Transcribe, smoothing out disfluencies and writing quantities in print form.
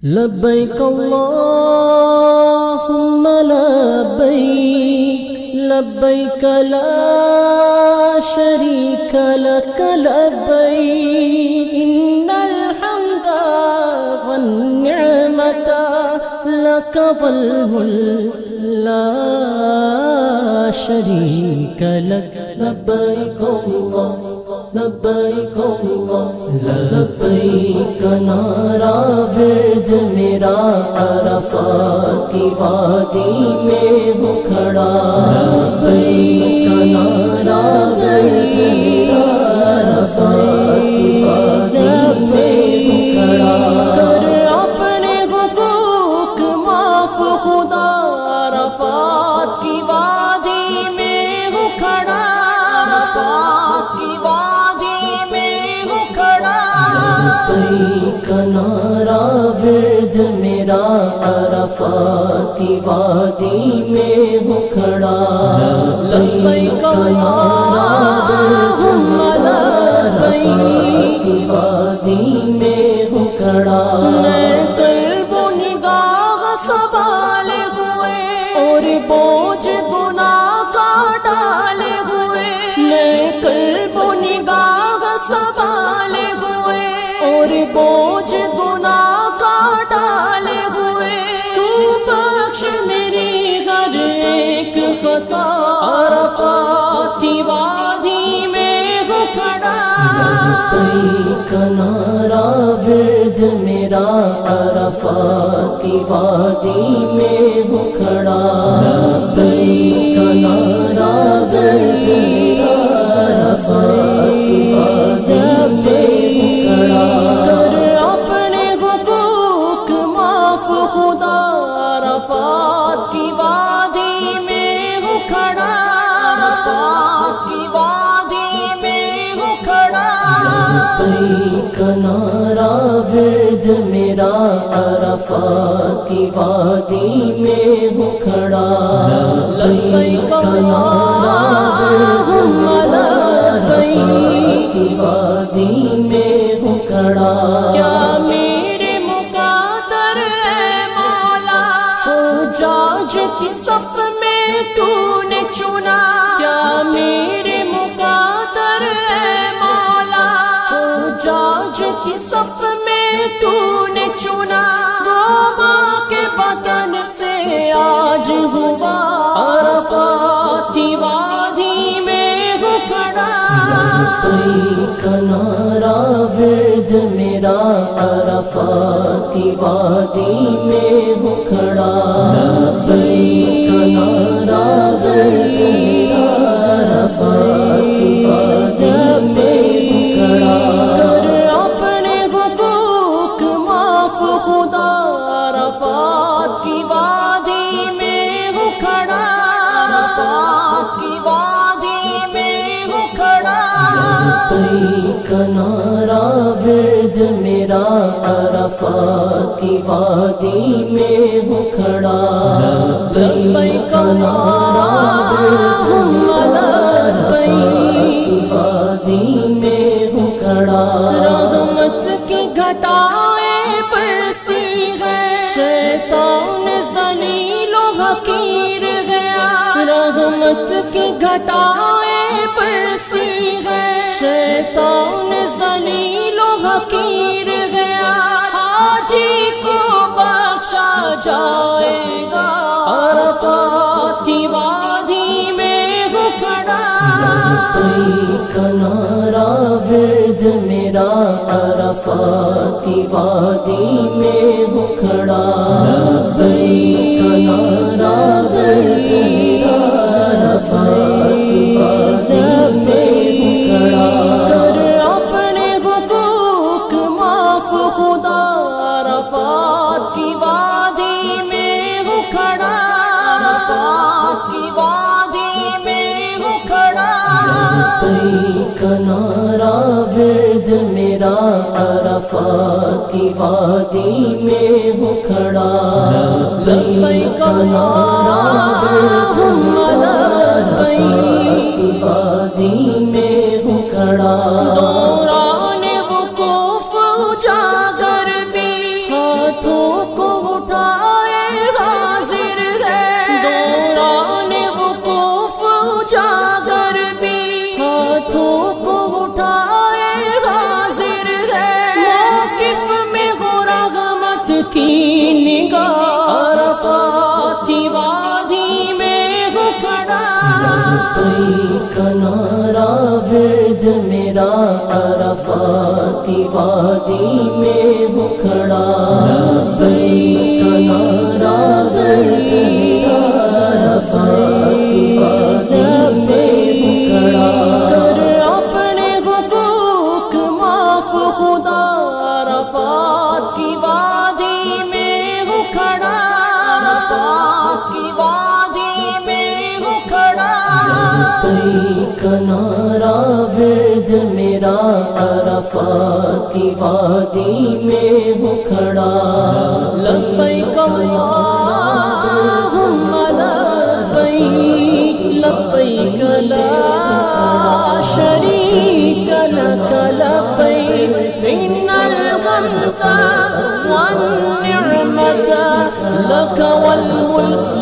لبیک اللہم لبیک لبیک لا شریک لک لبیک ان الحمد والنعمت لک والملک لا شریک لک لبیک اللہ لبیک اللہ لبیک نعرہ ورد میرا عرفات کی وادی میں ہو کھڑا لبیک نعرہ ورد میرا عرفات کی وادی میں ہو کھڑا کر اپنے حقوق معاف خدا عرفات کی وادی میں ہو کھڑا عرفات کی وادی میں ہو کھڑا لبیک نعرہ ورد میرا عرفات کی وادی میں ہو کھڑا لبیک نعرہ ورد میرا عرفات کی وادی میں ہو کھڑا میں قلب و نگاہ سنبھالے ہوئے اور بوجھ گناہ کا ڈالے ہوئے میں قلب و نگاہ سنبھالے ہوئے اور بوجھ گناہ کا ڈالے ہوئے تو بخش میری ہر ایک خطا عرفات کی وادی میں ہو کھڑا لبیک نعرہ ورد میرا عرفات کی وادی میں ہو کھڑا لبیک نعرہ ورد میرا عرفات کی وادی میں ہو کھڑا کر اپنے حقوق معاف خدا عرفات کی وادی میں ہو کھڑا عرفات کی وادی میں ہو کھڑا لبیک نعرہ ورد میرا عرفات کی وادی میں ہو کھڑا لبیک نعرہ ورد میرا عرفات کی وادی میں ہو کھڑا کیا میرے مقدر اے مولا حجاج کی صف میں تو نے چنا کیا میرے مقدر اے مولا حجاج کی صف میں تو نے چنا بابا کے بدن سے آج ہوا عرفات کی وادی میں ہو کھڑا لبیک نعرہ ورد میرا عرفات کی وادی میں ہو کھڑا لبیک نعرہ ورد میرا عرفات کی وادی میں ہو کھڑا کر اپنے حقوق معاف خدا عرفات کی وادی میں ہو کھڑا عرفات کی وادی میں ہو کھڑا لبیک نعرہ ورد میرا عرفات کی وادی میں ہو کھڑا لبیک نعرہ ورد میرا عرفات کی وادی میں ہو کھڑا رحمت کی گھٹائیں برسی ہے شیطان ذلیل و حقیر گیا رحمت کی گھٹائیں برسی ہے شیطان ذلیل و حقیر گیا حاجی کو بخشا جائے گا عرفات کی وادی میں ہو کھڑا لبیک نعرہ ورد میرا عرفات کی وادی میں ہو کھڑا لبیک نعرہ ورد میرا عرفات کی وادی میں ہو کھڑا کر اپنے حقوق معاف خدا عرفات کی وادی میں ہو کھڑا عرفات کی وادی میں ہو کھڑا لبیک نعرہ ورد میرا عرفات کی وادی میں ہو کھڑا لبیک نعرہ ورد میرا عرفات کی وادی میں ہو کھڑا دوران وقوف اجاگر بھی ہاتھوں کی نگاہ عرفات کی وادی میں ہوں کھڑا لبیک نعرہ ورد میرا عرفات کی وادی میں ہوں کھڑا لبیک نعرہ ورد میرا عرفات کی وادی میں ہوں کھڑا کر اپنے حقوق معاف خدا عرفات کی وادی میں ہوں کھڑا عرفات کی وادی میں ہوں کھڑا لبیک نعرہ ورد میرا عرفات کی وادی میں ہوں کھڑا لبیک اللہم لبیک لبیک لا شریک لک لبیک ان الحمد والنعمة لك والملك